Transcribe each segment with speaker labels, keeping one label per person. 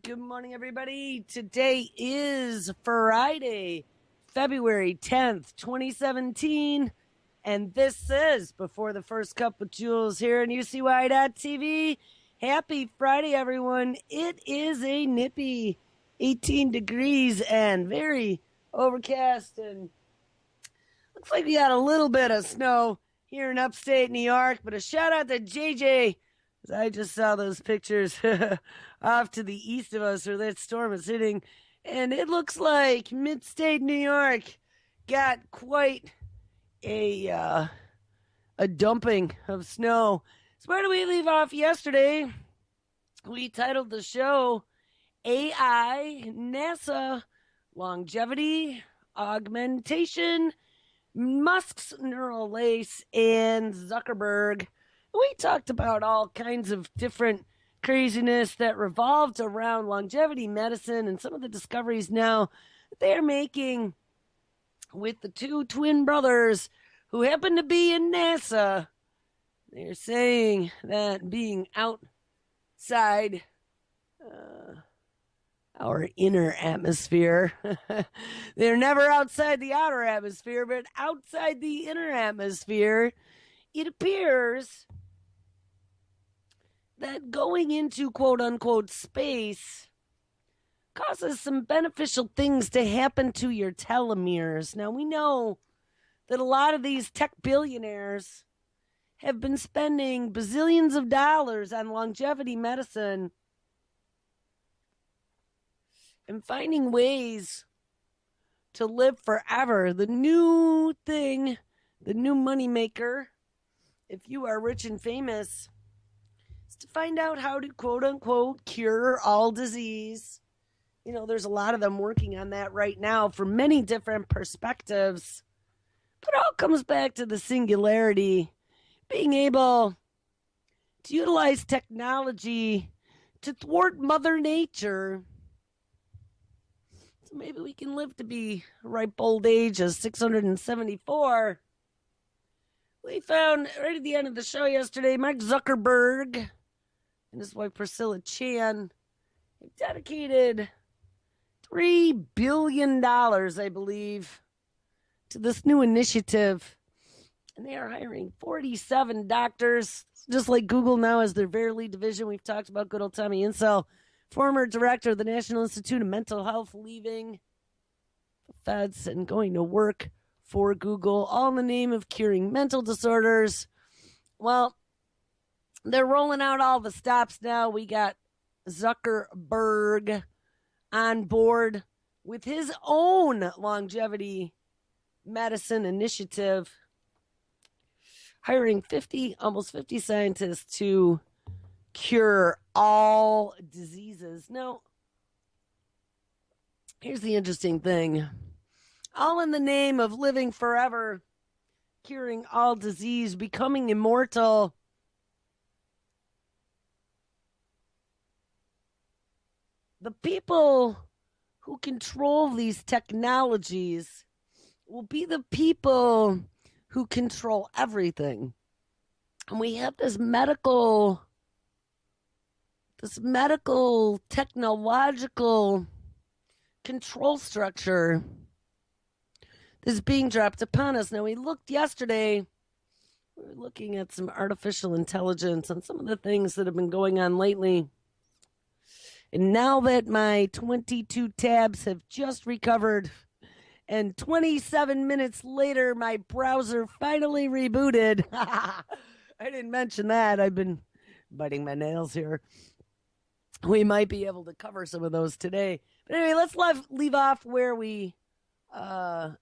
Speaker 1: Good morning, everybody. Today is Friday, February 10th, 2017. And this is Before the First Cup with Jules here on UCY.TV. Happy Friday, everyone. It is a nippy 18 degrees and very overcast. And looks like we got a little bit of snow here in upstate New York. But a shout out to JJ. I just saw those pictures off to the east of us where that storm is hitting. And it looks like mid-state New York got quite a dumping of snow. So where do we leave off yesterday? We titled the show AI, NASA, Longevity, Augmentation, Musk's Neural Lace, and Zuckerberg. We talked about all kinds of different craziness that revolved around longevity medicine and some of the discoveries now that they're making with the two twin brothers who happen to be in NASA. They're saying that being outside our inner atmosphere, they're never outside the outer atmosphere, but outside the inner atmosphere, it appears that going into quote-unquote space causes some beneficial things to happen to your telomeres. Now, we know that a lot of these tech billionaires have been spending bazillions of dollars on longevity medicine and finding ways to live forever. The new thing, the new moneymaker, if you are rich and famous, to find out how to quote-unquote cure all disease. You know, there's a lot of them working on that right now from many different perspectives. But it all comes back to the singularity, being able to utilize technology to thwart Mother Nature. So maybe we can live to be a ripe old age of 674. We found right at the end of the show yesterday, Mark Zuckerberg and his wife Priscilla Chan dedicated $3 billion, I believe, to this new initiative. And they are hiring 47 doctors, just like Google now has their Verily division. We've talked about good old Tommy Insel, former director of the National Institute of Mental Health, leaving the feds and going to work for Google, all in the name of curing mental disorders. Well, they're rolling out all the stops now. We got Zuckerberg on board with his own longevity medicine initiative, hiring almost 50 scientists to cure all diseases. Now, here's the interesting thing. All in the name of living forever, curing all disease, becoming immortal. The people who control these technologies will be the people who control everything. And we have this medical technological control structure is being dropped upon us. Now, we looked yesterday, we were looking at some artificial intelligence and some of the things that have been going on lately. And now that my 22 tabs have just recovered, and 27 minutes later, my browser finally rebooted. I didn't mention that. I've been biting my nails here. We might be able to cover some of those today. But anyway, let's leave off where we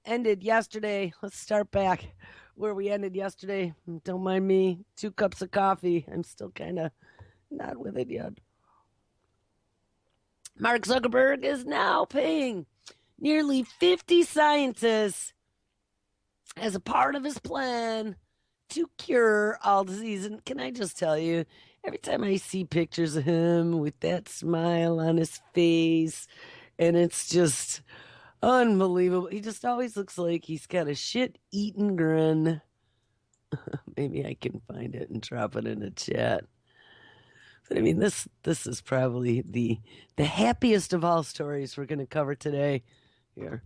Speaker 1: ended yesterday. Let's start back where we ended yesterday. Don't mind me. 2 cups of coffee. I'm still kind of not with it yet. Mark Zuckerberg is now paying nearly 50 scientists as a part of his plan to cure all disease. And can I just tell you, every time I see pictures of him with that smile on his face, and it's just unbelievable. He just always looks like he's got a shit-eating grin. Maybe I can find it and drop it in the chat. But I mean, this is probably the happiest of all stories we're going to cover today. Here,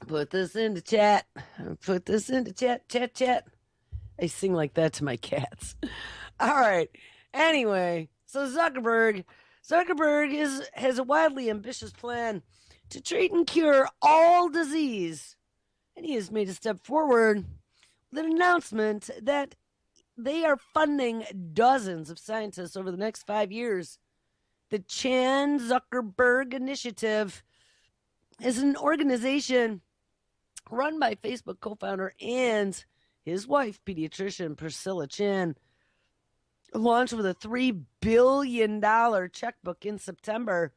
Speaker 1: put this into chat. Put this into chat. Chat. Chat. I sing like that to my cats. All right. Anyway, so Zuckerberg has a wildly ambitious plan to treat and cure all disease, and he has made a step forward with an announcement that they are funding dozens of scientists over the next 5 years. The Chan Zuckerberg Initiative is an organization run by Facebook co-founder and his wife, pediatrician Priscilla Chan, launched with a $3 billion checkbook in September.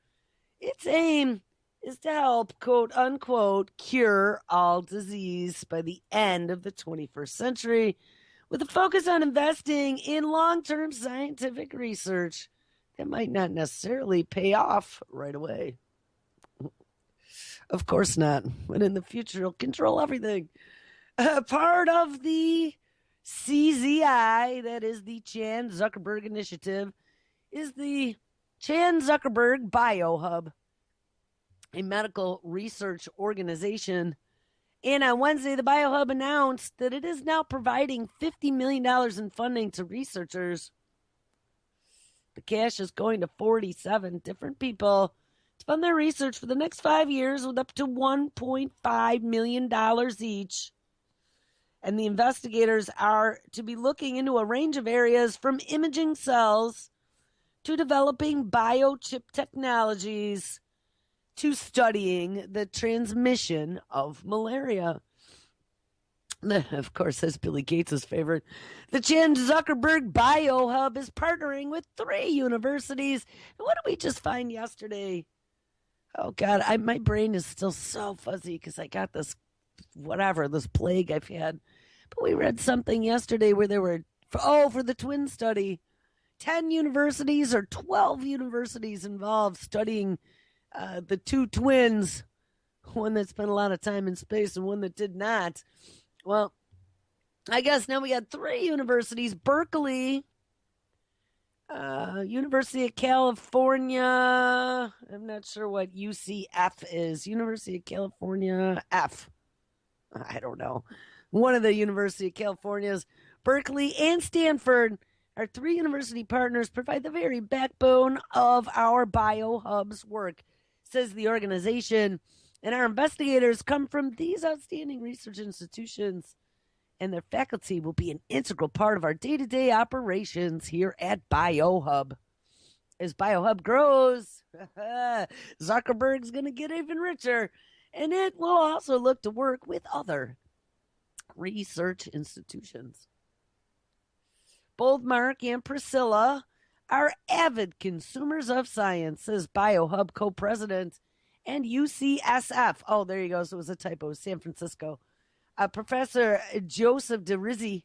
Speaker 1: Its aim is to help, quote unquote, cure all disease by the end of the 21st century, with a focus on investing in long-term scientific research that might not necessarily pay off right away. Of course not, but in the future it'll control everything. Part of the CZI, that is the Chan Zuckerberg Initiative, is the Chan Zuckerberg BioHub, a medical research organization. And on Wednesday, the BioHub announced that it is now providing $50 million in funding to researchers. The cash is going to 47 different people to fund their research for the next 5 years with up to $1.5 million each. And the investigators are to be looking into a range of areas from imaging cells to developing biochip technologies to studying the transmission of malaria. Of course, that's Billy Gates' favorite. The Chan Zuckerberg BioHub is partnering with 3 universities. And what did we just find yesterday? Oh, God, my brain is still so fuzzy because I got this plague I've had. But we read something yesterday where there were, for the twin study, 10 universities or 12 universities involved studying the 2 twins, one that spent a lot of time in space and one that did not. Well, I guess now we got 3 universities: Berkeley, University of California. I'm not sure what UCF is. University of California F. I don't know. One of the University of California's, Berkeley, and Stanford, our 3 university partners, provide the very backbone of our BioHub's work, says the organization. And our investigators come from these outstanding research institutions, and their faculty will be an integral part of our day-to-day operations here at BioHub. As BioHub grows, Zuckerberg's going to get even richer, and it will also look to work with other research institutions. Both Mark and Priscilla are avid consumers of science, says BioHub co-president and UCSF. Oh, there you go. So it was a typo. San Francisco. Professor Joseph DeRizzi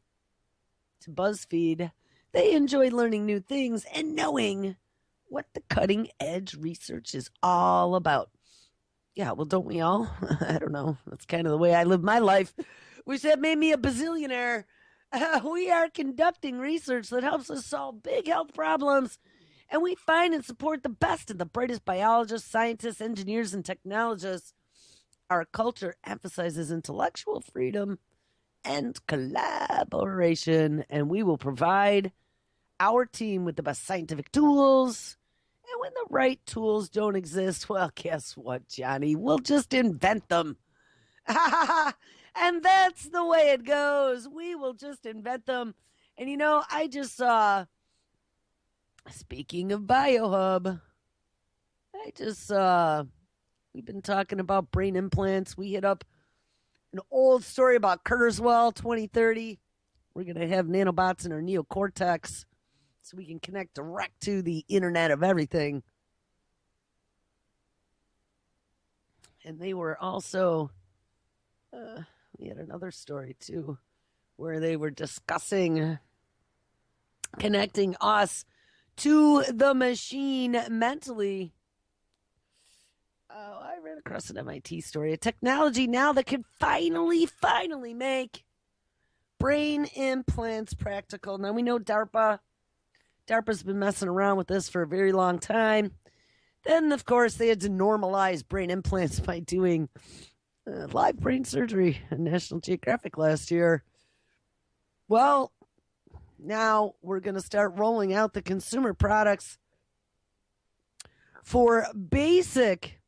Speaker 1: to BuzzFeed. They enjoy learning new things and knowing what the cutting edge research is all about. Yeah, well, don't we all? I don't know. That's kind of the way I live my life. Wish that made me a bazillionaire. We are conducting research that helps us solve big health problems, and we find and support the best and the brightest biologists, scientists, engineers, and technologists. Our culture emphasizes intellectual freedom and collaboration, and we will provide our team with the best scientific tools. And when the right tools don't exist, well, guess what, Johnny? We'll just invent them. And that's the way it goes. We will just invent them. And I just saw, speaking of BioHub, we've been talking about brain implants. We hit up an old story about Kurzweil 2030. We're going to have nanobots in our neocortex so we can connect direct to the Internet of Everything. And they were also, we had another story too, where they were discussing connecting us to the machine mentally. I ran across an MIT story, a technology now that can finally make brain implants practical. Now we know DARPA DARPA's been messing around with this for a very long time. Then, of course, they had to normalize brain implants by doing live brain surgery on National Geographic last year. Well, now we're going to start rolling out the consumer products for basic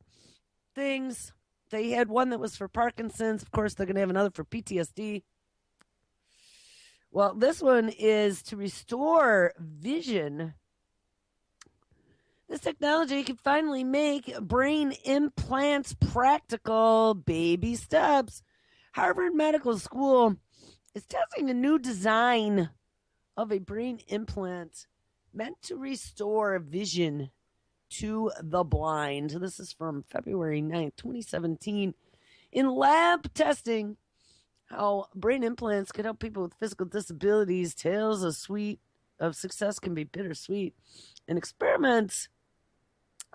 Speaker 1: things. They had one that was for Parkinson's. Of course, they're going to have another for PTSD. Well, this one is to restore vision. This technology can finally make brain implants practical. Baby steps. Harvard Medical School is testing a new design of a brain implant meant to restore vision to the blind. This is from February 9th, 2017. In lab testing, how brain implants could help people with physical disabilities, tales of success can be bittersweet. And experiments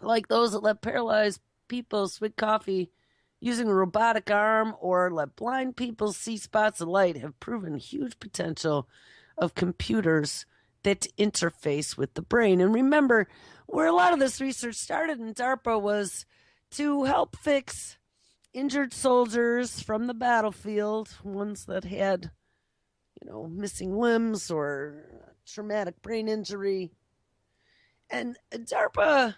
Speaker 1: like those that let paralyzed people swig coffee using a robotic arm or let blind people see spots of light have proven huge potential of computers that interface with the brain. And remember, where a lot of this research started in DARPA was to help fix injured soldiers from the battlefield, ones that had, missing limbs or traumatic brain injury. And DARPA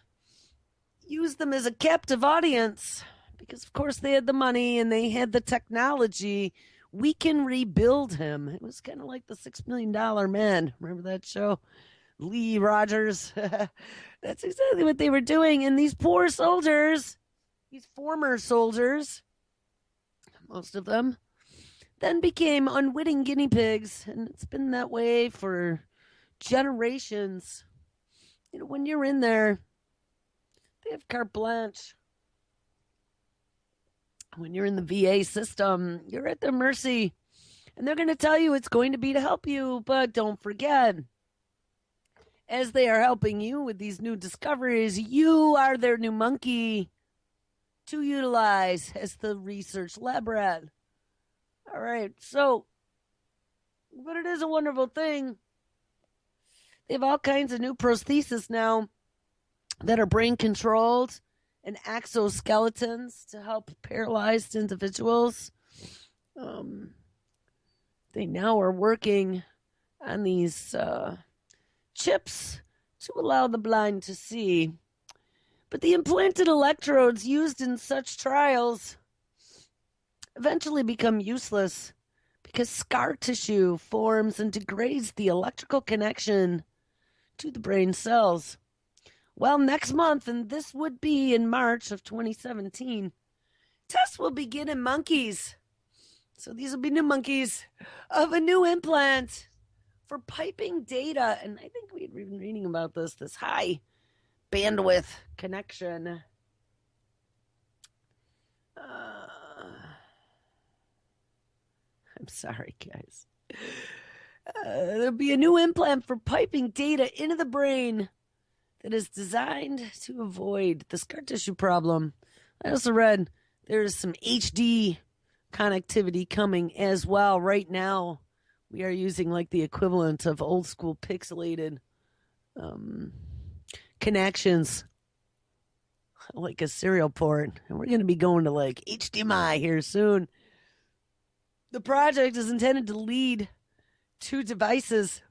Speaker 1: used them as a captive audience because, of course, they had the money and they had the technology. We can rebuild him. It was kind of like the $6 Million Man. Remember that show? Lee Rogers. That's exactly what they were doing. And these poor soldiers, these former soldiers, most of them, then became unwitting guinea pigs. And it's been that way for generations. When you're in there, they have carte blanche. When you're in the VA system, you're at their mercy. And they're going to tell you it's going to be to help you. But don't forget, as they are helping you with these new discoveries, you are their new monkey to utilize as the research lab rat. All right, so, but it is a wonderful thing. They have all kinds of new prostheses now that are brain controlled and exoskeletons to help paralyzed individuals. They now are working on these chips to allow the blind to see. But the implanted electrodes used in such trials eventually become useless because scar tissue forms and degrades the electrical connection to the brain cells. Well, next month, and this would be in March of 2017, tests will begin in monkeys. So these will be new monkeys of a new implant for piping data. And I think we'd been reading about this high bandwidth connection. I'm sorry, guys. There'll be a new implant for piping data into the brain that is designed to avoid the scar tissue problem. I also read there's some HD connectivity coming as well. Right now, we are using like the equivalent of old school pixelated connections, like a serial port. And we're going to be going to like HDMI here soon. The project is intended to lead to devices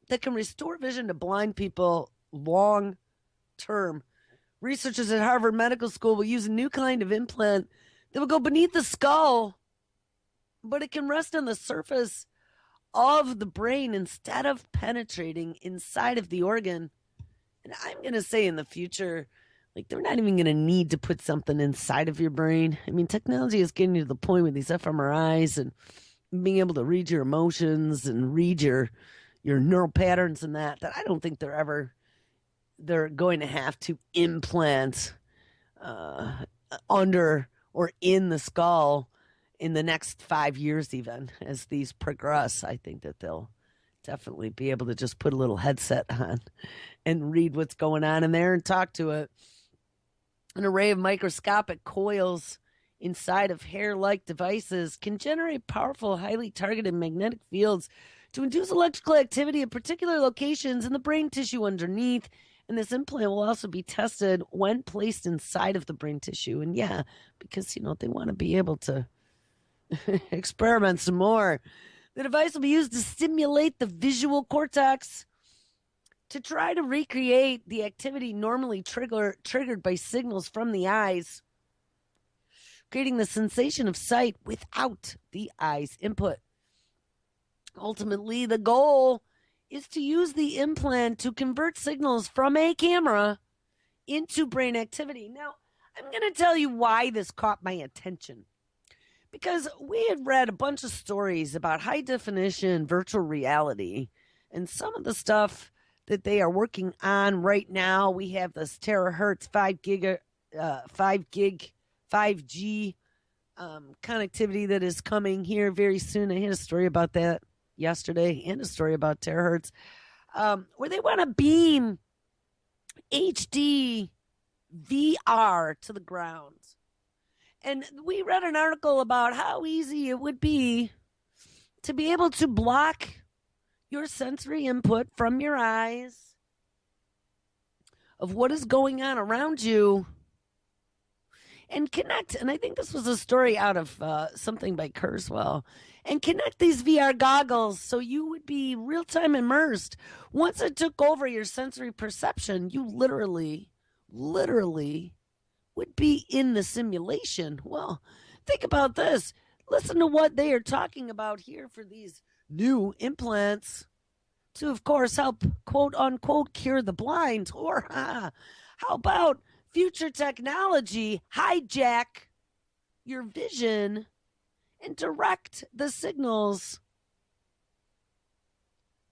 Speaker 1: that can restore vision to blind people long term. Researchers at Harvard Medical School will use a new kind of implant that will go beneath the skull, but it can rest on the surface of the brain instead of penetrating inside of the organ. And I'm going to say in the future, like, they're not even going to need to put something inside of your brain. I mean, technology is getting to the point with these fMRIs and being able to read your emotions and read your neural patterns and that I don't think they're going to have to implant under or in the skull in the next 5 years even. As these progress, I think that they'll definitely be able to just put a little headset on and read what's going on in there and talk to it. An array of microscopic coils inside of hair-like devices can generate powerful, highly targeted magnetic fields to induce electrical activity at particular locations in the brain tissue underneath. And this implant will also be tested when placed inside of the brain tissue. And yeah, because, they want to be able to experiment some more. The device will be used to stimulate the visual cortex to try to recreate the activity normally triggered by signals from the eyes, creating the sensation of sight without the eye's input. Ultimately, the goal is to use the implant to convert signals from a camera into brain activity. Now, I'm going to tell you why this caught my attention. Because we had read a bunch of stories about high definition virtual reality, and some of the stuff that they are working on right now. We have this terahertz 5G connectivity that is coming here very soon. I had a story about that yesterday and a story about terahertz, where they want to beam HD VR to the ground. And we read an article about how easy it would be to be able to block your sensory input from your eyes of what is going on around you and connect. And I think this was a story out of something by Kurzweil. And connect these VR goggles so you would be real-time immersed. Once it took over your sensory perception, you literally would be in the simulation. Well, think about this. Listen to what they are talking about here for these new implants to, of course, help, quote unquote, cure the blind. Or how about future technology hijack your vision and direct the signals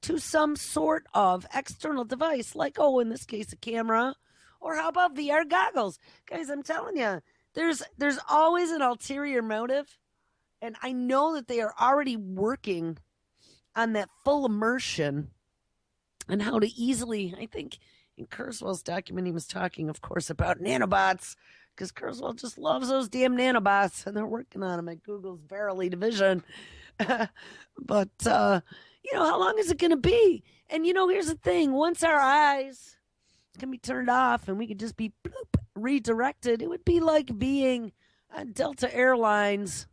Speaker 1: to some sort of external device, like, in this case, a camera. Or how about VR goggles? Guys, I'm telling you, there's always an ulterior motive. And I know that they are already working on that full immersion and how to easily, I think in Kurzweil's document, he was talking, of course, about nanobots, because Kurzweil just loves those damn nanobots, and they're working on them at Google's Verily division. But, how long is it going to be? And, here's the thing. Once our eyes can be turned off and we could just be redirected, it would be like being on Delta Airlines,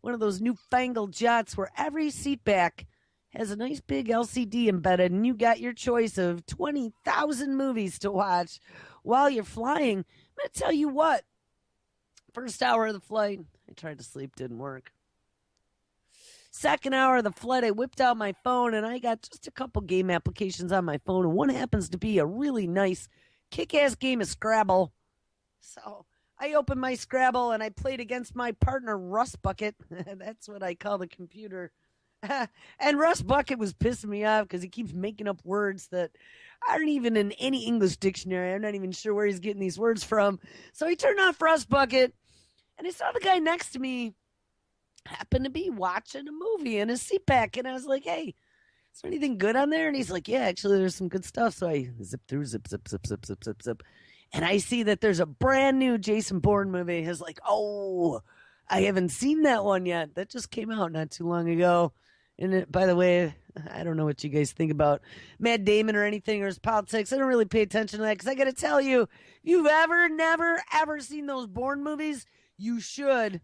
Speaker 1: one of those newfangled jets where every seat back has a nice big LCD embedded and you got your choice of 20,000 movies to watch while you're flying. I'm going to tell you what, first hour of the flight, I tried to sleep, didn't work. Second hour of the flight, I whipped out my phone and I got just a couple game applications on my phone. And one happens to be a really nice kick-ass game of Scrabble. So I opened my Scrabble and I played against my partner, Rust Bucket. That's what I call the computer. And Rust Bucket was pissing me off because he keeps making up words that aren't even in any English dictionary. I'm not even sure where he's getting these words from. So he turned off Rust Bucket and I saw the guy next to me happened to be watching a movie in his seat back. And I was like, hey, is there anything good on there? And he's like, yeah, actually, there's some good stuff. So I zip through, zip. And I see that there's a brand new Jason Bourne movie. He's like, oh, I haven't seen that one yet. That just came out not too long ago. And by the way, I don't know what you guys think about Matt Damon or anything or his politics. I don't really pay attention to that because I got to tell you, if you've never seen those Bourne movies, you should.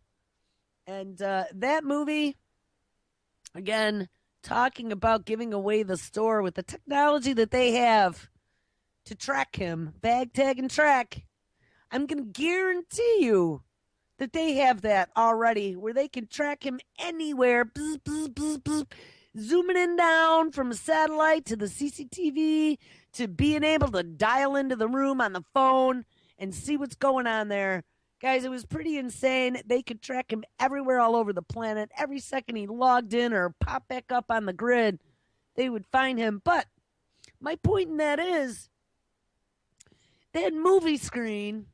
Speaker 1: And that movie, again, talking about giving away the store with the technology that they have to track him, bag, tag, and track. I'm going to guarantee you that they have that already where they can track him anywhere. Bzz, bzz, bzz, bzz. Zooming in down from a satellite to the CCTV to being able to dial into the room on the phone and see what's going on there. Guys, it was pretty insane. They could track him everywhere all over the planet. Every second he logged in or popped back up on the grid, they would find him. But my point in that is that movie screen,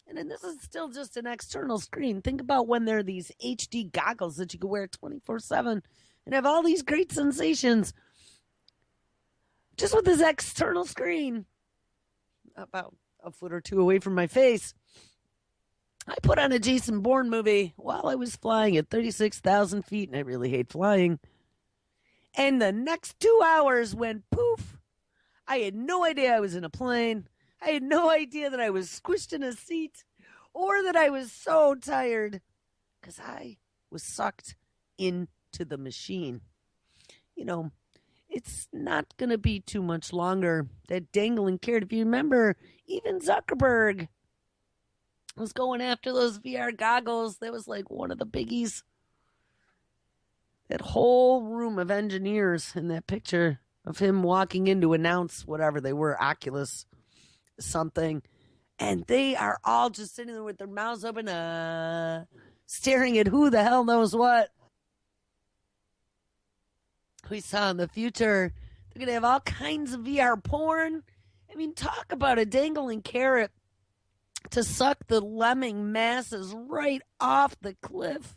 Speaker 1: and then this is still just an external screen. Think about when there are these HD goggles that you can wear 24/7 and have all these great sensations just with this external screen about a foot or two away from my face. I put on a Jason Bourne movie while I was flying at 36,000 feet, and I really hate flying. And the next 2 hours went poof. I had no idea I was in a plane. I had no idea that I was squished in a seat or that I was so tired because I was sucked into the machine. You know, it's not going to be too much longer. That dangling carrot, if you remember, even Zuckerberg was going after those VR goggles. That was like one of the biggies. That whole room of engineers in that picture of him walking in to announce whatever they were, Oculus something. And they are all just sitting there with their mouths open, staring at who the hell knows what. We saw in the future, they're going to have all kinds of VR porn. I mean, talk about a dangling carrot to suck the lemming masses right off the cliff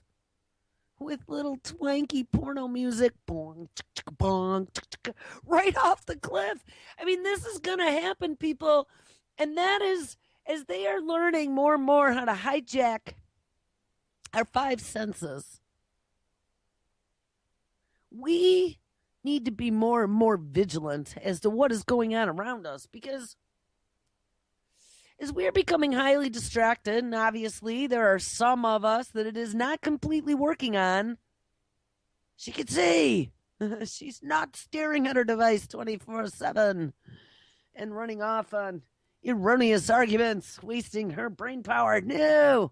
Speaker 1: with little twanky porno music, bong, bong, right off the cliff. I mean, this is going to happen, people. And that is as they are learning more and more how to hijack our five senses. We need to be more and more vigilant as to what is going on around us, because as we are becoming highly distracted, and obviously there are some of us that it is not completely working on, she could see she's not staring at her device 24/7 and running off on erroneous arguments, wasting her brain power. No,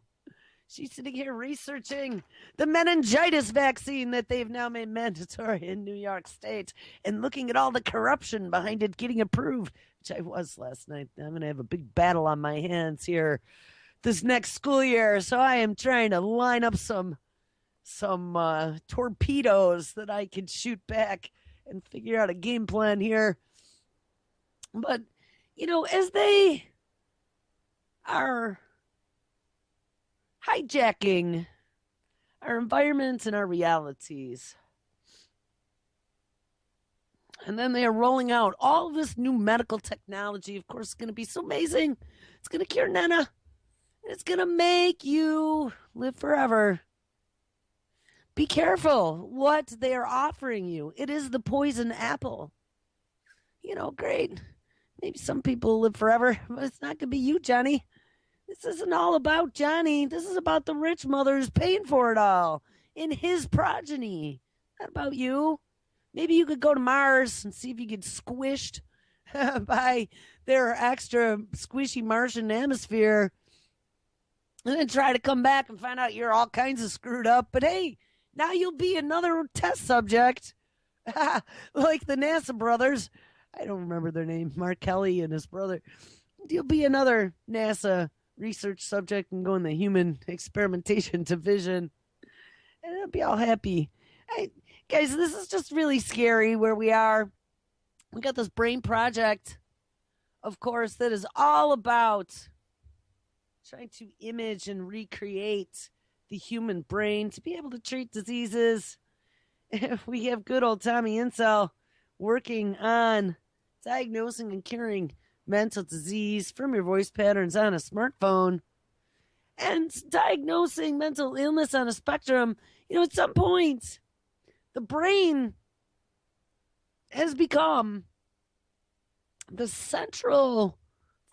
Speaker 1: she's sitting here researching the meningitis vaccine that they've now made mandatory in New York State and looking at all the corruption behind it getting approved, which I was last night. I'm going to have a big battle on my hands here this next school year. So I am trying to line up some torpedoes that I can shoot back and figure out a game plan here. But, as they are hijacking our environments and our realities, and then they are rolling out all of this new medical technology. Of course, it's going to be so amazing. It's going to cure Nana. It's going to make you live forever. Be careful what they are offering you. It is the poison apple. Great. Maybe some people live forever, but it's not going to be you, Johnny. This isn't all about Johnny. This is about the rich mothers paying for it all in his progeny. Not about you. Maybe you could go to Mars and see if you get squished by their extra squishy Martian atmosphere, and then try to come back and find out you're all kinds of screwed up. But hey, now you'll be another test subject, like the NASA brothers. I don't remember their name, Mark Kelly and his brother. You'll be another NASA research subject and go in the human experimentation division, and they'll be all happy. Guys, this is just really scary where we are. We got this brain project, of course, that is all about trying to image and recreate the human brain to be able to treat diseases. We have good old Tommy Insel working on diagnosing and curing mental disease from your voice patterns on a smartphone and diagnosing mental illness on a spectrum. At some point, the brain has become the central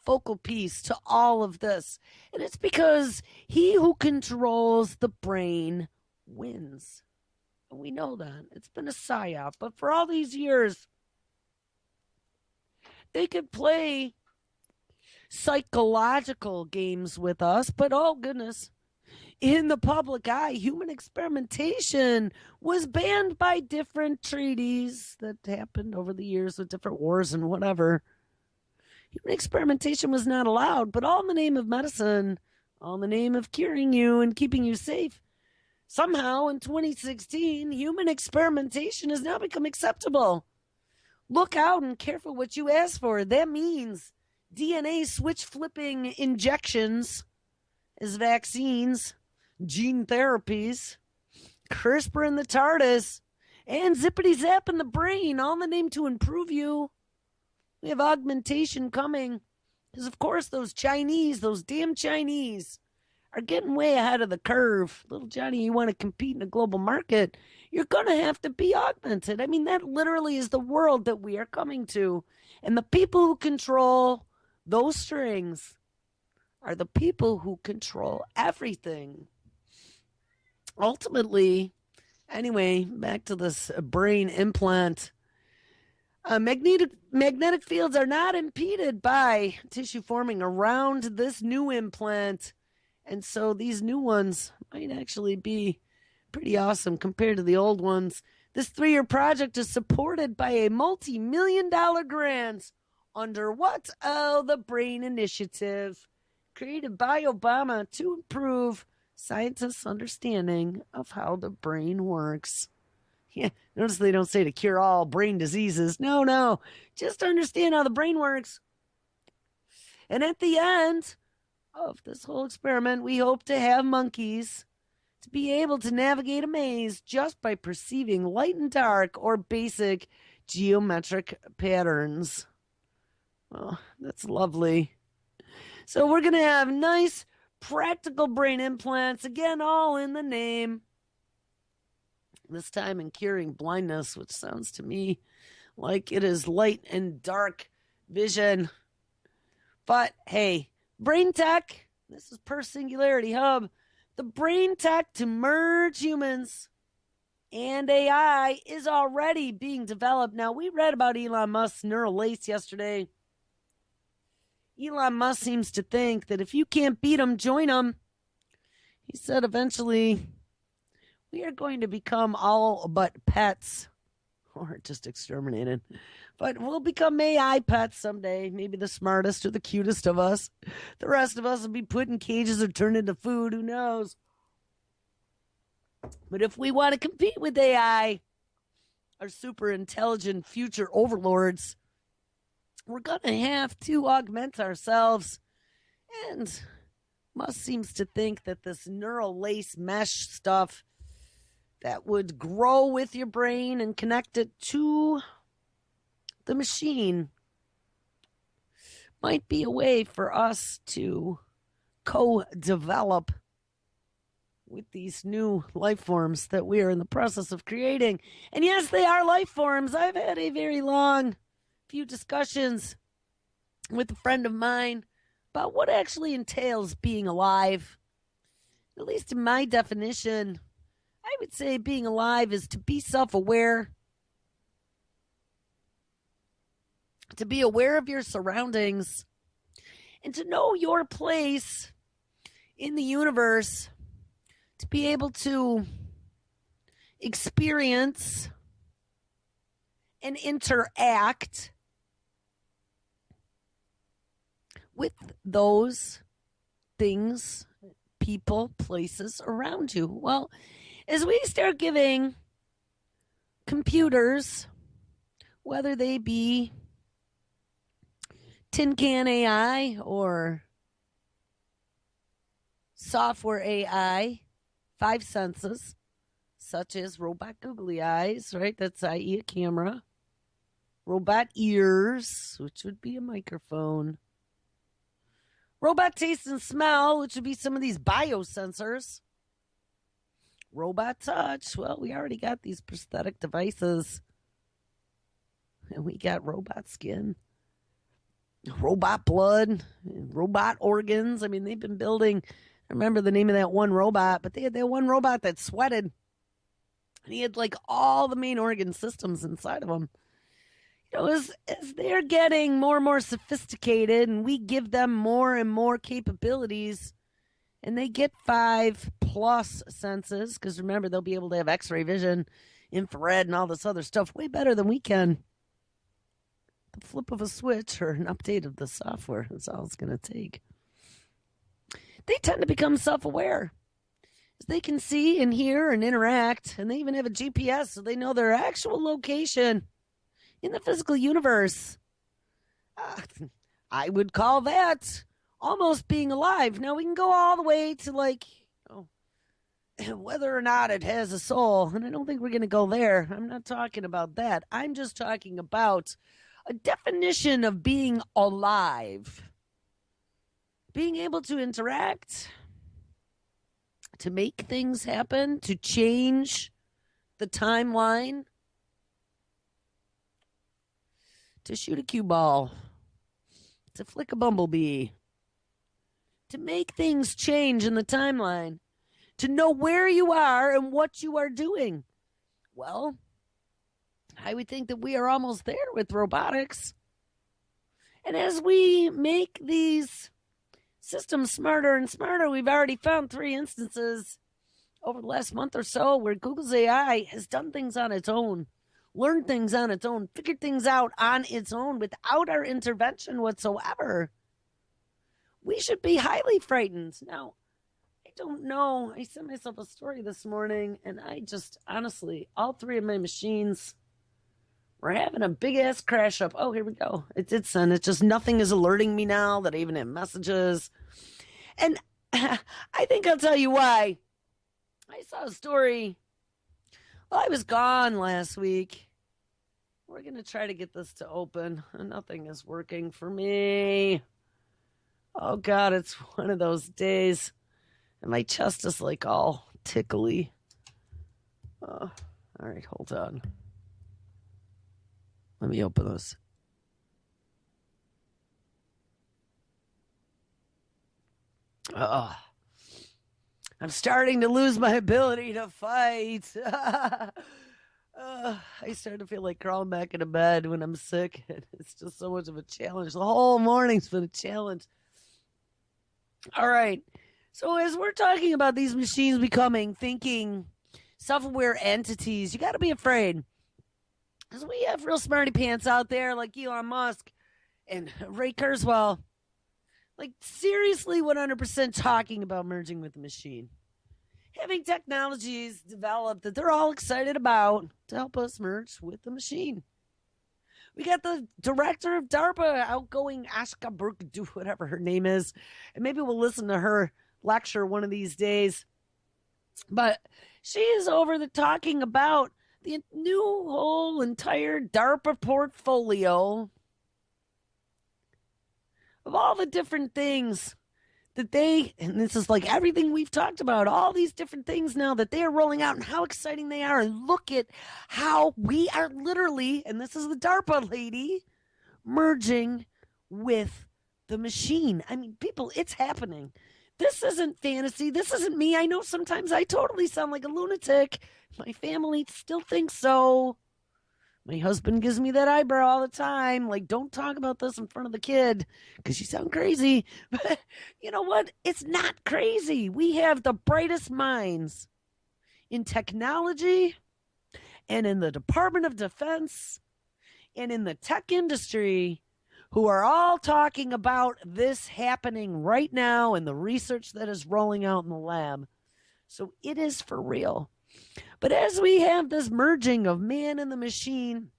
Speaker 1: focal piece to all of this. And it's because he who controls the brain wins. And we know that. It's been a psyop. But for all these years, they could play psychological games with us, but oh goodness, in the public eye, human experimentation was banned by different treaties that happened over the years with different wars and whatever. Human experimentation was not allowed, but all in the name of medicine, all in the name of curing you and keeping you safe. Somehow in 2016, human experimentation has now become acceptable. Look out and careful what you ask for. That means DNA switch flipping injections as vaccines, gene therapies, CRISPR in the TARDIS, and zippity zap in the brain, all in the name to improve you. We have augmentation coming because, of course, those damn Chinese are getting way ahead of the curve. Little Johnny, you want to compete in a global market, you're going to have to be augmented. I mean, that literally is the world that we are coming to. And the people who control those strings are the people who control everything. Ultimately, anyway, back to this brain implant. Magnetic fields are not impeded by tissue forming around this new implant. And so these new ones might actually be pretty awesome compared to the old ones. This 3-year project is supported by a multi-million-dollar grant under what? Oh, the Brain Initiative, created by Obama to improve scientists' understanding of how the brain works. Yeah, notice they don't say to cure all brain diseases. No, just to understand how the brain works. And at the end of this whole experiment, we hope to have monkeys to be able to navigate a maze just by perceiving light and dark or basic geometric patterns. Oh, that's lovely. So we're going to have nice, practical brain implants, again, all in the name. This time in curing blindness, which sounds to me like it is light and dark vision. But hey, brain tech, this is per Singularity Hub, the brain tech to merge humans and AI is already being developed. Now, we read about Elon Musk's neural lace yesterday. Elon Musk seems to think that if you can't beat him, join him. He said eventually we are going to become all but pets, or just exterminated. But we'll become AI pets someday, maybe the smartest or the cutest of us. The rest of us will be put in cages or turned into food, who knows? But if we want to compete with AI, our super intelligent future overlords, we're going to have to augment ourselves. And Musk seems to think that this neural lace mesh stuff that would grow with your brain and connect it to the machine might be a way for us to co-develop with these new life forms that we are in the process of creating. And yes, they are life forms. I've had a very long few discussions with a friend of mine about what actually entails being alive. At least in my definition, I would say being alive is to be self-aware, to be aware of your surroundings, and to know your place in the universe, to be able to experience and interact with those things, people, places around you. Well, as we start giving computers, whether they be tin can AI or software AI, 5 senses, such as robot googly eyes, right? That's i.e. a camera. Robot ears, which would be a microphone. Robot taste and smell, which would be some of these biosensors. Robot touch, well, we already got these prosthetic devices. And we got robot skin. Robot blood, robot organs. I mean, they've been building, I remember the name of that one robot, but they had that one robot that sweated. And he had like all the main organ systems inside of him. You know, as they're getting more and more sophisticated and we give them more and more capabilities and they get 5+ senses, because remember, they'll be able to have x-ray vision, infrared, and all this other stuff way better than we can. The flip of a switch or an update of the software is all it's going to take. They tend to become self-aware. They can see and hear and interact, and they even have a GPS so they know their actual location in the physical universe. I would call that almost being alive. Now, we can go all the way to, like, whether or not it has a soul, and I don't think we're going to go there. I'm not talking about that. I'm just talking about a definition of being alive. Being able to interact, to make things happen, to change the timeline, to shoot a cue ball, to flick a bumblebee, to make things change in the timeline, to know where you are and what you are doing. Well, I would think that we are almost there with robotics. And as we make these systems smarter and smarter, we've already found 3 instances over the last month or so where Google's AI has done things on its own, learned things on its own, figured things out on its own without our intervention whatsoever. We should be highly frightened. Now, I don't know. I sent myself a story this morning, and I just, honestly, all 3 of my machines were having a big-ass crash up. Oh, here we go. It did send. It's just nothing is alerting me now that I even have messages. And I think I'll tell you why. I saw a story. Well, I was gone last week. We're going to try to get this to open. Nothing is working for me. Oh, God, it's one of those days. And my chest is like all tickly. All right, hold on. Let me open this. I'm starting to lose my ability to fight. I start to feel like crawling back into bed when I'm sick. It's just so much of a challenge. The whole morning's been a challenge. All right. So as we're talking about these machines becoming thinking, self-aware entities, you got to be afraid. Because we have real smarty pants out there like Elon Musk and Ray Kurzweil. Like seriously 100% talking about merging with the machine. Having technologies developed that they're all excited about to help us merge with the machine. We got the director of DARPA, outgoing Ashka Brooke, do whatever her name is. And maybe we'll listen to her lecture one of these days. But she is over the talking about the new whole entire DARPA portfolio of all the different things that they, and this is like everything we've talked about, all these different things now that they are rolling out and how exciting they are. And look at how we are literally, and this is the DARPA lady, merging with the machine. I mean, people, it's happening. This isn't fantasy. This isn't me. I know sometimes I totally sound like a lunatic. My family still thinks so. My husband gives me that eyebrow all the time. Like, don't talk about this in front of the kid because you sound crazy. But you know what? It's not crazy. We have the brightest minds in technology and in the Department of Defense and in the tech industry who are all talking about this happening right now and the research that is rolling out in the lab. So it is for real. But as we have this merging of man and the machine,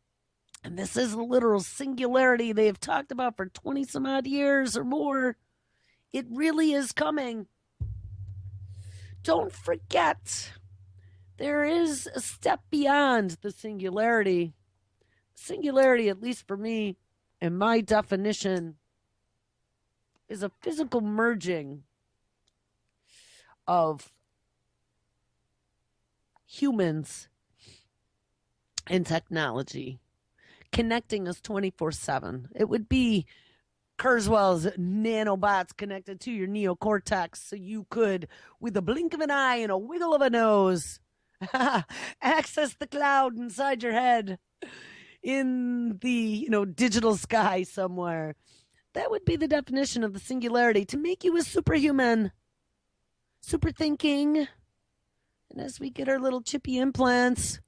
Speaker 1: and this is a literal singularity they have talked about for 20 some odd years or more, it really is coming. Don't forget, there is a step beyond the singularity. Singularity, at least for me, and my definition, is a physical merging of humans and technology, connecting us 24/7. It would be Kurzweil's nanobots connected to your neocortex so you could, with a blink of an eye and a wiggle of a nose, access the cloud inside your head in the, digital sky somewhere. That would be the definition of the singularity, to make you a superhuman, super thinking. And as we get our little chippy implants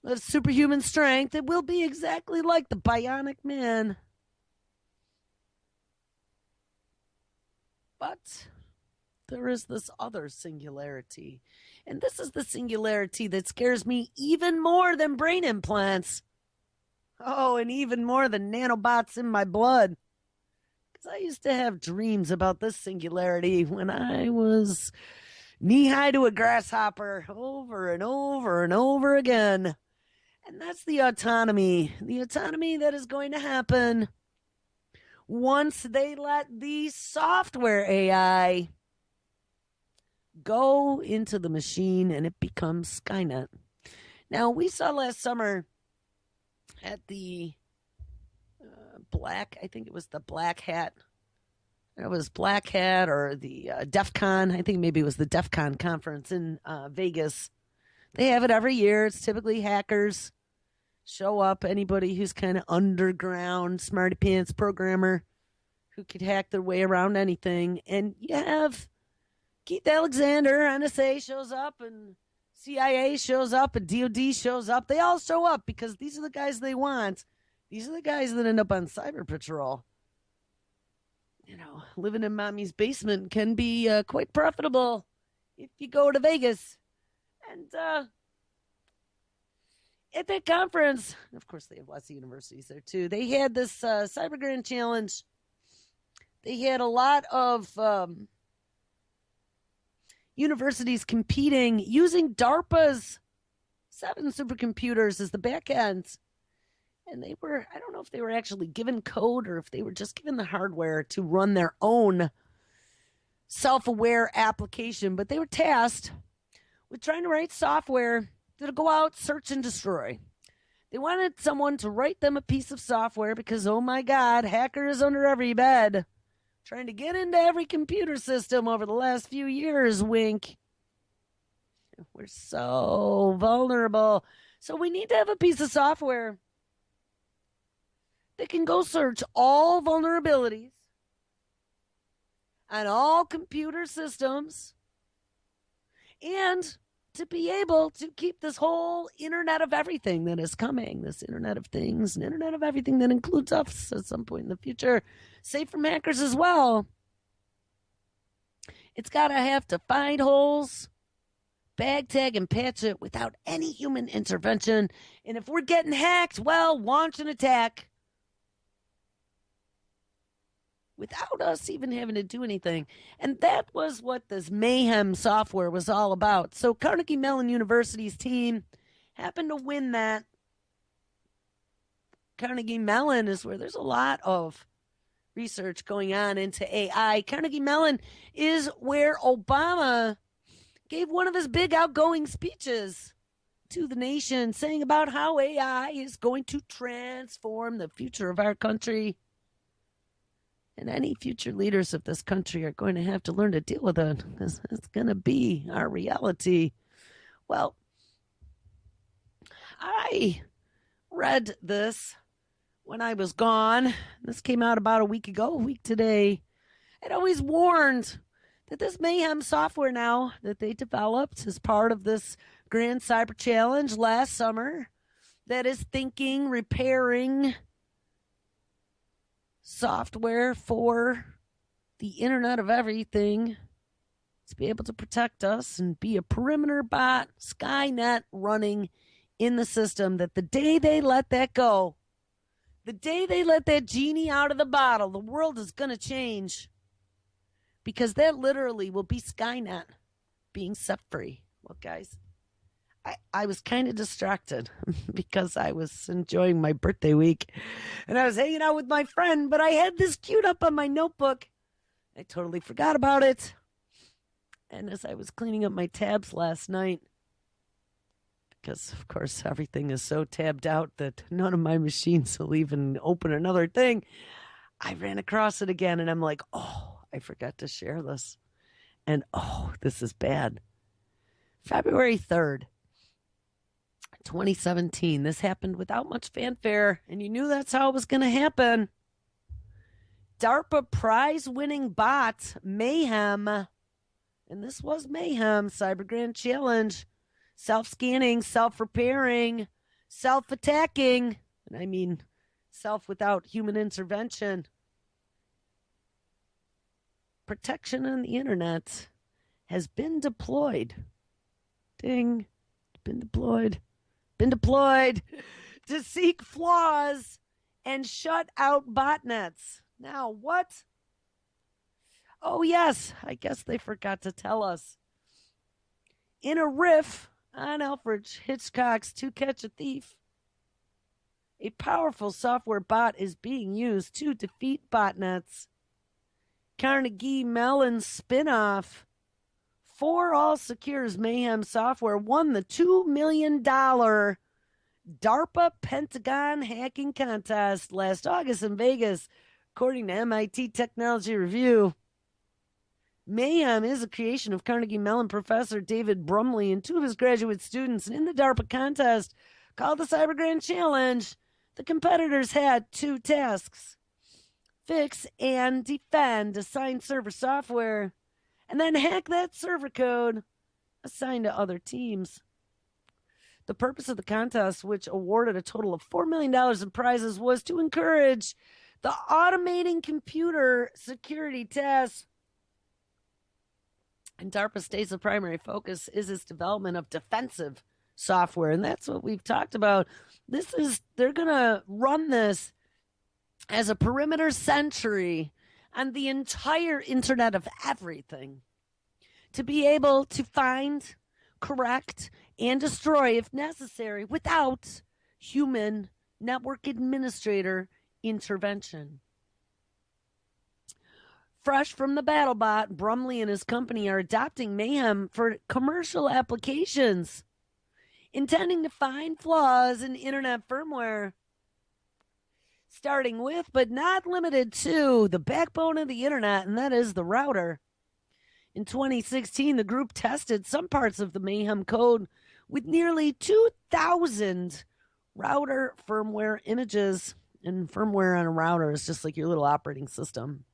Speaker 1: of superhuman strength, it will be exactly like the bionic man. But there is this other singularity. And this is the singularity that scares me even more than brain implants. Oh, and even more than nanobots in my blood. Because I used to have dreams about this singularity when I was knee-high to a grasshopper over and over and over again. And that's the autonomy that is going to happen once they let the software AI go into the machine and it becomes Skynet. Now, we saw last summer at the I think it was the Black Hat. It was Black Hat or the DEF CON. I think maybe it was the DEF CON conference in Vegas. They have it every year. It's typically hackers show up, anybody who's kind of underground, smarty pants programmer who could hack their way around anything. And you have Keith Alexander, NSA shows up, and CIA shows up, and DOD shows up. They all show up because these are the guys they want. These are the guys that end up on Cyber Patrol. You know, living in mommy's basement can be quite profitable if you go to Vegas. And at that conference, of course, they have lots of universities there too. They had this Cyber Grand Challenge. They had a lot of universities competing using DARPA's 7 supercomputers as the back ends. And they were, I don't know if they were actually given code or if they were just given the hardware to run their own self-aware application, but they were tasked with trying to write software that'll go out, search, and destroy. They wanted someone to write them a piece of software because, oh my God, hackers under every bed, trying to get into every computer system over the last few years, wink. We're so vulnerable. So we need to have a piece of software that can go search all vulnerabilities on all computer systems and to be able to keep this whole Internet of Everything that is coming, this Internet of Things, and Internet of Everything that includes us at some point in the future, safe from hackers as well. It's got to have to find holes, bag tag, and patch it without any human intervention. And if we're getting hacked, well, launch an attack without us even having to do anything. And that was what this Mayhem software was all about. So Carnegie Mellon University's team happened to win that. Carnegie Mellon is where there's a lot of research going on into AI. Carnegie Mellon is where Obama gave one of his big outgoing speeches to the nation, saying about how AI is going to transform the future of our country. And any future leaders of this country are going to have to learn to deal with it. It's going to be our reality. Well, I read this when I was gone. This came out about a week today. I'd always warned that this Mayhem software now that they developed as part of this Grand Cyber Challenge last summer that is thinking, repairing software for the Internet of Everything to be able to protect us and be a perimeter bot, Skynet running in the system, that the day they let that go, the day they let that genie out of the bottle, the world is going to change, because that literally will be Skynet being set free. Well, guys, I was kind of distracted because I was enjoying my birthday week and I was hanging out with my friend, but I had this queued up on my notebook. I totally forgot about it. And as I was cleaning up my tabs last night, because of course everything is so tabbed out that none of my machines will even open another thing, I ran across it again and I'm like, oh, I forgot to share this. And oh, this is bad. February 3rd. 2017. This happened without much fanfare, and you knew that's how it was going to happen. DARPA prize-winning bot, Mayhem, and this was Mayhem, Cyber Grand Challenge, self-scanning, self-repairing, self-attacking, and I mean self without human intervention. Protection on the internet has been deployed. Ding, been deployed to seek flaws and shut out botnets. Now, what? Oh, yes, I guess they forgot to tell us. In a riff on Alfred Hitchcock's To Catch a Thief, a powerful software bot is being used to defeat botnets. Carnegie Mellon spinoff For All Secure's Mayhem software won the $2 million DARPA Pentagon hacking contest last August in Vegas, according to MIT Technology Review. Mayhem is a creation of Carnegie Mellon professor David Brumley and two of his graduate students. And in the DARPA contest, called the Cyber Grand Challenge, the competitors had two tasks: fix and defend assigned server software, and then hack that server code assigned to other teams. The purpose of the contest, which awarded a total of $4 million in prizes, was to encourage the automating computer security tests. And DARPA states the primary focus is its development of defensive software. And that's what we've talked about. They're going to run this as a perimeter sentry on the entire Internet of Everything, to be able to find, correct, and destroy, if necessary, without human network administrator intervention. Fresh from the BattleBot, Brumley and his company are adopting Mayhem for commercial applications, intending to find flaws in Internet firmware, starting with, but not limited to, the backbone of the Internet, and that is the router. In 2016, the group tested some parts of the Mayhem code with nearly 2,000 router firmware images. And firmware on a router is just like your little operating system.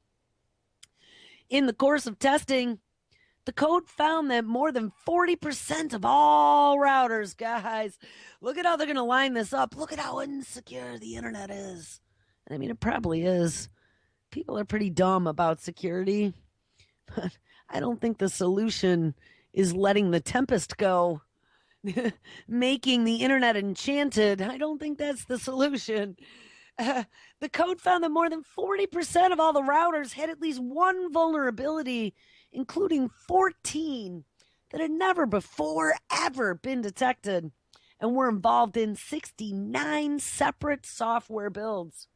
Speaker 1: In the course of testing, the code found that more than 40% of all routers, guys, look at how they're going to line this up. Look at how insecure the Internet is. I mean, it probably is. People are pretty dumb about security. But I don't think the solution is letting the tempest go, making the Internet enchanted. I don't think that's the solution. The code found that more than 40% of all the routers had at least one vulnerability, including 14 that had never before ever been detected and were involved in 69 separate software builds.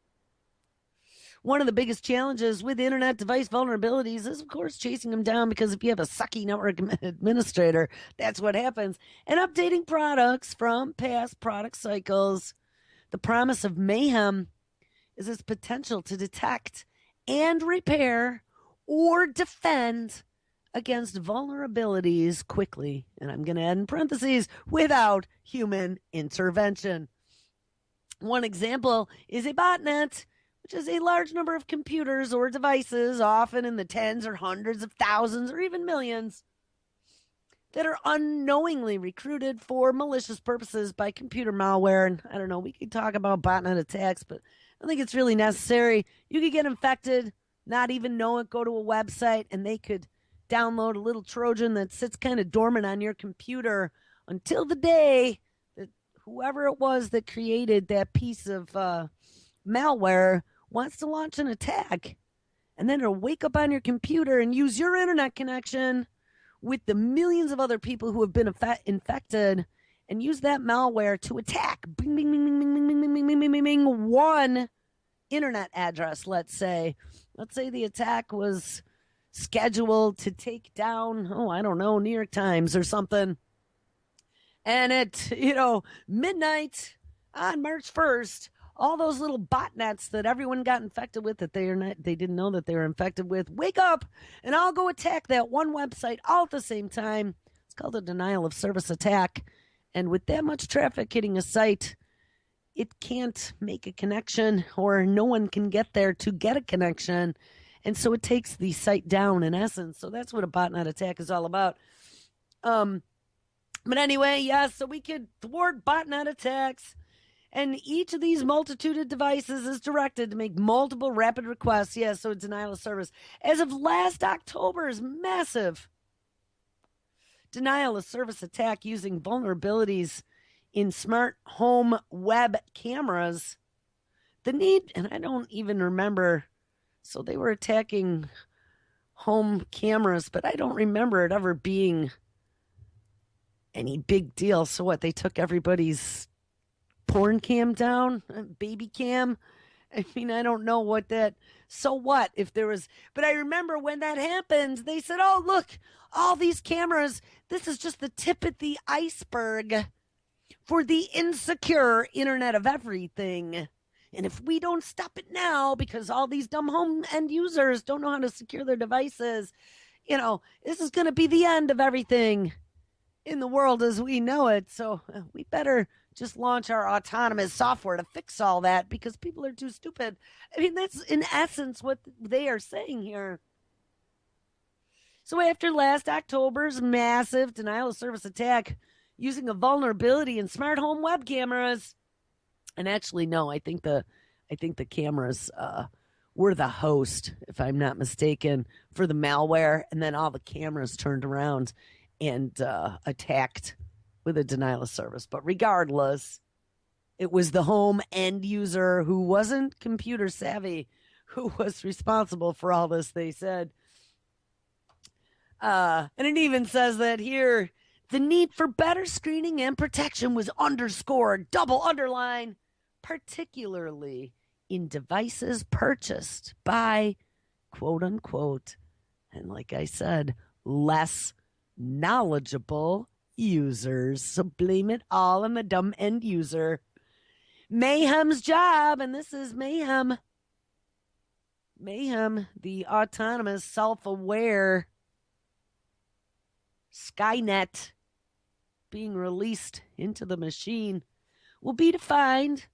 Speaker 1: One of the biggest challenges with internet device vulnerabilities is, of course, chasing them down, because if you have a sucky network administrator, that's what happens. And updating products from past product cycles. The promise of Mayhem is its potential to detect and repair or defend against vulnerabilities quickly. And I'm going to add in parentheses, without human intervention. One example is a botnet, which is a large number of computers or devices, often in the tens or hundreds of thousands or even millions, that are unknowingly recruited for malicious purposes by computer malware. And I don't know, we could talk about botnet attacks, but I don't think it's really necessary. You could get infected, not even know it, go to a website, and they could download a little Trojan that sits kind of dormant on your computer until the day that whoever it was that created that piece of malware wants to launch an attack. And then it'll wake up on your computer and use your internet connection with the millions of other people who have been infected, and use that malware to attack bing, bing, bing, bing, bing, bing, bing, bing, bing, bing, bing, bing, one internet address, let's say. Let's say the attack was scheduled to take down, I don't know, New York Times or something. And at, midnight on March 1st, all those little botnets that everyone got infected with, that they didn't know that they were infected with, wake up and I'll go attack that one website all at the same time. It's called a denial of service attack. And with that much traffic hitting a site, it can't make a connection, or no one can get there to get a connection. And so it takes the site down, in essence. So that's what a botnet attack is all about. But anyway, so we could thwart botnet attacks. And each of these multitude of devices is directed to make multiple rapid requests. So a denial of service. As of last October's massive denial of service attack using vulnerabilities in smart home web cameras, the need, and I don't even remember, so they were attacking home cameras, but I don't remember it ever being any big deal. So what, they took everybody's porn cam down, baby cam, I mean, I don't know what that, so what if there was, but I remember when that happened, they said, oh, look, all these cameras, this is just the tip of the iceberg for the insecure Internet of Everything. And if we don't stop it now, because all these dumb home end users don't know how to secure their devices, this is going to be the end of everything in the world as we know it. So we better just launch our autonomous software to fix all that because people are too stupid. I mean, that's in essence what they are saying here. So after last October's massive denial of service attack using a vulnerability in smart home web cameras, and actually, no, I think the cameras were the host, if I'm not mistaken, for the malware, and then all the cameras turned around and attacked with a denial of service. But regardless, it was the home end user who wasn't computer savvy who was responsible for all this, they said. And it even says that here, the need for better screening and protection was underscored, double underline, particularly in devices purchased by, quote unquote, and like I said, less knowledgeable users. So blame it all on the dumb end user. Mayhem's job, and this is Mayhem. Mayhem, the autonomous, self-aware Skynet being released into the machine, will be to find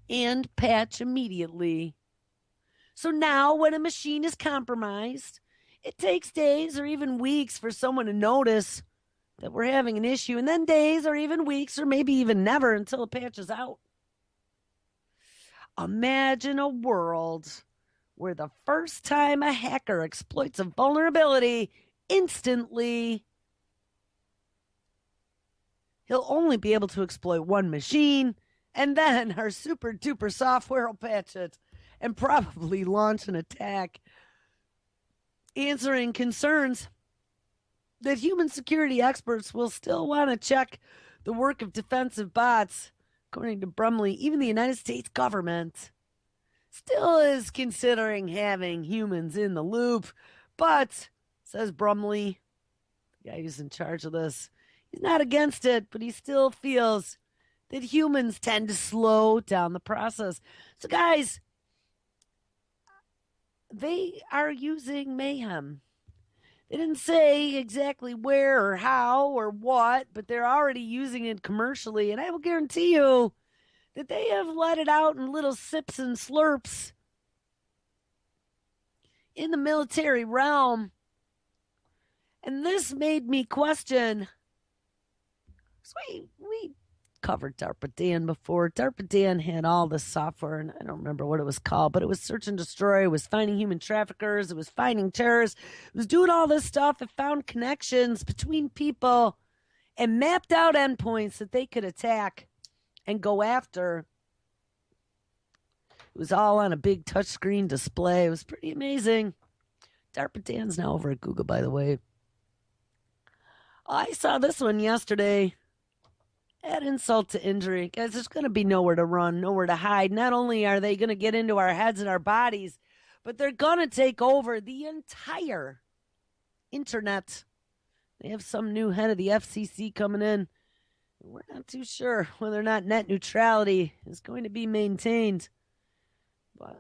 Speaker 1: and patch immediately. So now when a machine is compromised, it takes days or even weeks for someone to notice that we're having an issue, and then days or even weeks or maybe even never until it patches out. Imagine a world where the first time a hacker exploits a vulnerability, instantly he'll only be able to exploit one machine, and then our super duper software will patch it and probably launch an attack, answering concerns that human security experts will still want to check the work of defensive bots. According to Brumley, even the United States government still is considering having humans in the loop. But, says Brumley, the guy who's in charge of this, he's not against it, but he still feels that humans tend to slow down the process. So, guys, they are using Mayhem. They didn't say exactly where or how or what, but they're already using it commercially. And I will guarantee you that they have let it out in little sips and slurps in the military realm. And this made me question. So we covered DARPA Dan before. DARPA Dan had all the software, and I don't remember what it was called, but it was search and destroy. It was finding human traffickers. It was finding terrorists. It was doing all this stuff. It found connections between people and mapped out endpoints that they could attack and go after. It was all on a big touchscreen display. It was pretty amazing. DARPA Dan's now over at Google, by the way. I saw this one yesterday. Add insult to injury. Guys, there's going to be nowhere to run, nowhere to hide. Not only are they going to get into our heads and our bodies, but they're going to take over the entire internet. They have some new head of the FCC coming in. We're not too sure whether or not net neutrality is going to be maintained. But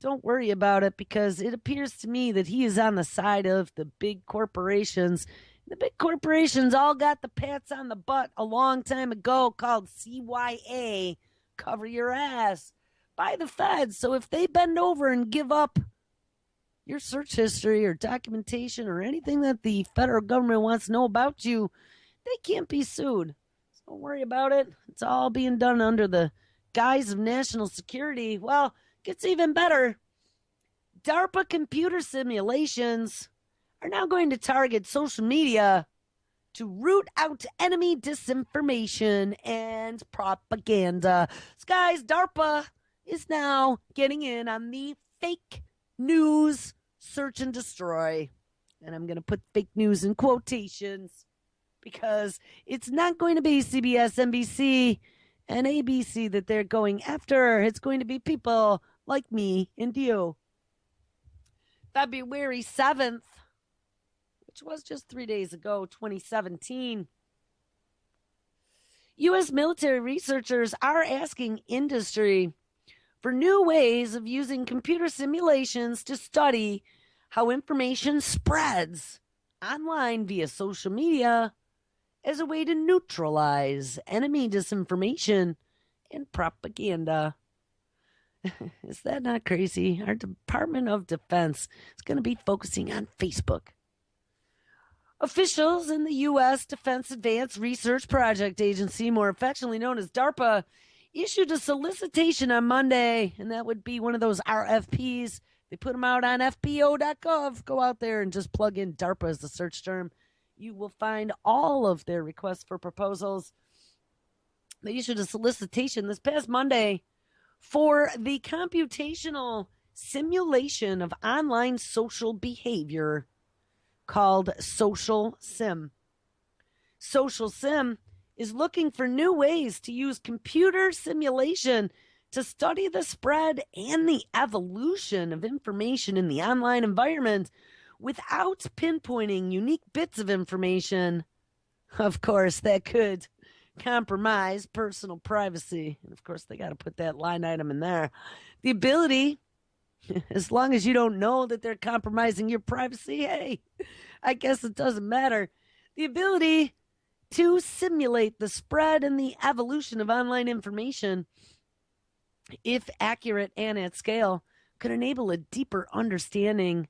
Speaker 1: don't worry about it, because it appears to me that he is on the side of the big corporations. The big corporations all got the pats on the butt a long time ago called CYA, cover your ass, by the feds. So if they bend over and give up your search history or documentation or anything that the federal government wants to know about you, they can't be sued. So don't worry about it. It's all being done under the guise of national security. Well, it gets even better. DARPA computer simulations are now going to target social media to root out enemy disinformation and propaganda. So guys, DARPA is now getting in on the fake news search and destroy. And I'm going to put fake news in quotations because it's not going to be CBS, NBC, and ABC that they're going after. It's going to be people like me and you. February 7th, which was just 3 days ago, 2017. U.S. military researchers are asking industry for new ways of using computer simulations to study how information spreads online via social media as a way to neutralize enemy disinformation and propaganda. Is that not crazy? Our Department of Defense is going to be focusing on Facebook. Officials in the U.S. Defense Advanced Research Project Agency, more affectionately known as DARPA, issued a solicitation on Monday, and that would be one of those RFPs. They put them out on fbo.gov. Go out there and just plug in DARPA as the search term. You will find all of their requests for proposals. They issued a solicitation this past Monday for the computational simulation of online social behavior called Social Sim. Social Sim is looking for new ways to use computer simulation to study the spread and the evolution of information in the online environment without pinpointing unique bits of information, of course, that could compromise personal privacy. And of course, they got to put that line item in there. The ability, as long as you don't know that they're compromising your privacy, hey, I guess it doesn't matter. The ability to simulate the spread and the evolution of online information, if accurate and at scale, could enable a deeper understanding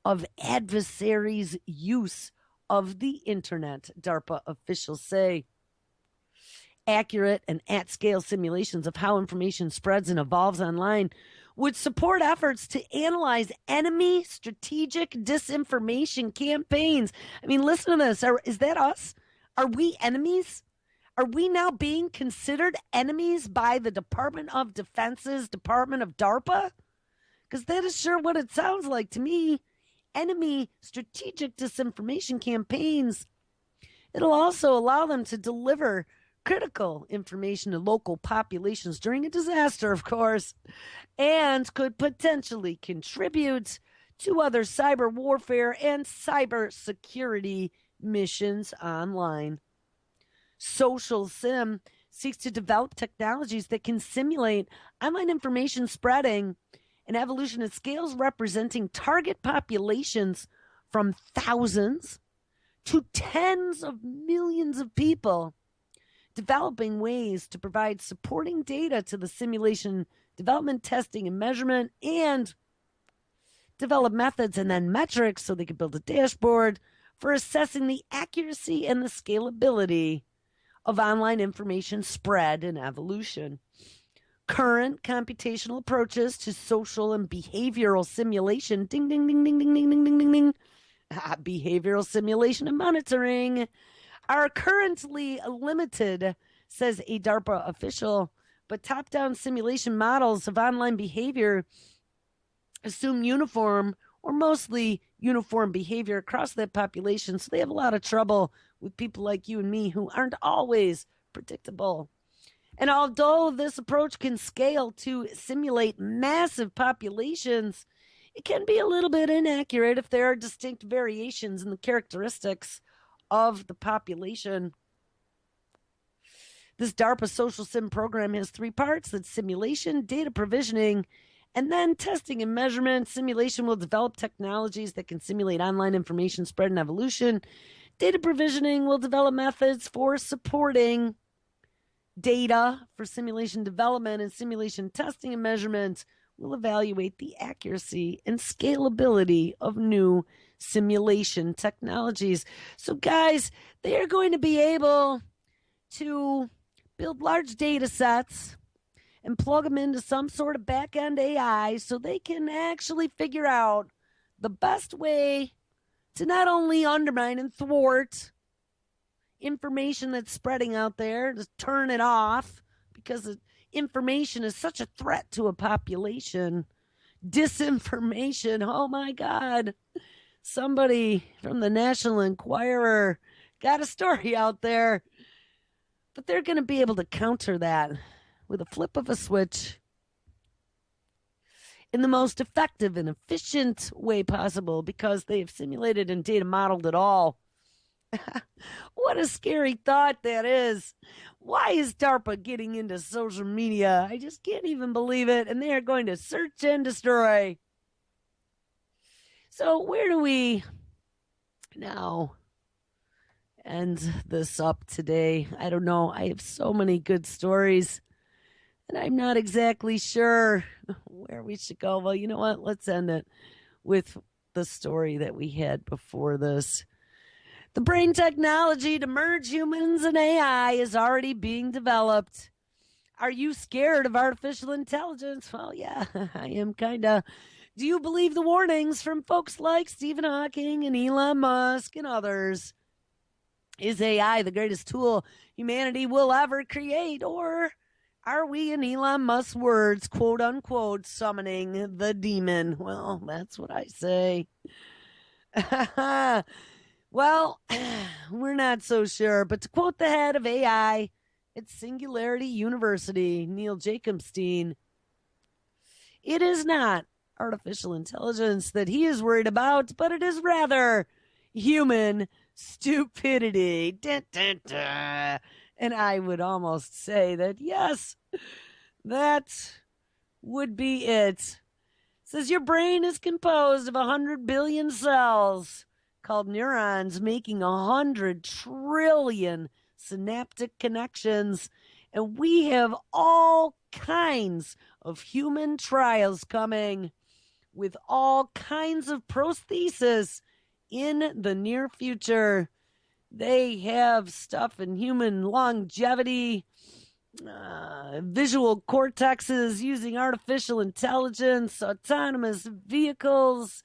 Speaker 1: of adversaries' use of the internet, DARPA officials say. Accurate and at-scale simulations of how information spreads and evolves online would support efforts to analyze enemy strategic disinformation campaigns. I mean, listen to this. Is that us? Are we enemies? Are we now being considered enemies by the Department of Defense's Department of DARPA? Because that is sure what it sounds like to me. Enemy strategic disinformation campaigns. It'll also allow them to deliver critical information to local populations during a disaster, of course, and could potentially contribute to other cyber warfare and cyber security missions online. Social Sim seeks to develop technologies that can simulate online information spreading and evolution at scales representing target populations from thousands to tens of millions of people, developing ways to provide supporting data to the simulation development, testing, and measurement, and develop methods and then metrics so they can build a dashboard for assessing the accuracy and the scalability of online information spread and evolution. Current computational approaches to social and behavioral simulation, ding, ding, ding, ding, ding, ding, ding, ding, ding, ding, behavioral simulation and monitoring are currently limited, says a DARPA official, but top-down simulation models of online behavior assume uniform or mostly uniform behavior across that population, so they have a lot of trouble with people like you and me who aren't always predictable. And although this approach can scale to simulate massive populations, it can be a little bit inaccurate if there are distinct variations in the characteristics of the population. This DARPA Social Sim program has three parts. That's simulation, data provisioning, and then testing and measurement. Simulation will develop technologies that can simulate online information spread and evolution. Data provisioning will develop methods for supporting data for simulation development, and simulation testing and measurement will evaluate the accuracy and scalability of new simulation technologies. So, guys, they are going to be able to build large data sets and plug them into some sort of back-end AI so they can actually figure out the best way to not only undermine and thwart information that's spreading out there, to turn it off because information is such a threat to a population. Disinformation, oh my God. Somebody from the National Enquirer got a story out there. But they're going to be able to counter that with a flip of a switch in the most effective and efficient way possible because they have simulated and data modeled it all. What a scary thought that is. Why is DARPA getting into social media? I just can't even believe it. And they are going to search and destroy. So where do we now end this up today? I don't know. I have so many good stories, and I'm not exactly sure where we should go. Well, you know what? Let's end it with the story that we had before this. The brain technology to merge humans and AI is already being developed. Are you scared of artificial intelligence? Well, yeah, I am kind of. Do you believe the warnings from folks like Stephen Hawking and Elon Musk and others? Is AI the greatest tool humanity will ever create? Or are we, in Elon Musk's words, quote unquote, summoning the demon? Well, that's what I say. Well, we're not so sure. But to quote the head of AI at Singularity University, Neil Jacobstein, it is not artificial intelligence that he is worried about, but it is rather human stupidity. Dun, dun, dun. And I would almost say that, yes, that would be it. It says your brain is composed of 100 billion cells called neurons, making 100 trillion synaptic connections. And we have all kinds of human trials coming with all kinds of prosthesis in the near future. They have stuff in human longevity, visual cortexes using artificial intelligence, autonomous vehicles,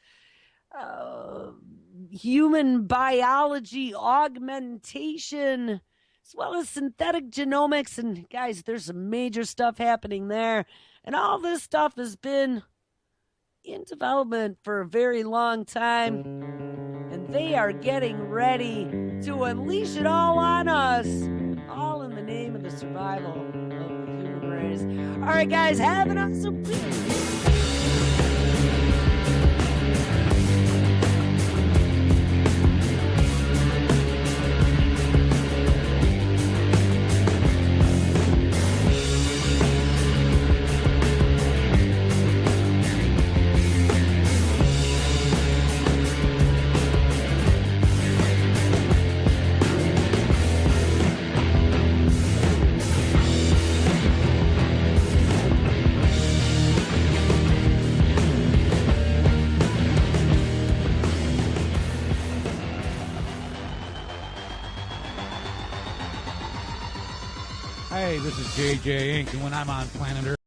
Speaker 1: human biology augmentation, as well as synthetic genomics. And guys, there's some major stuff happening there. And all this stuff has been in development for a very long time. And they are getting ready to unleash it all on us, all in the name of the survival of the human race. All right, guys, have an awesome week.
Speaker 2: Hey, this is JJ Inc., and when I'm on planet Earth,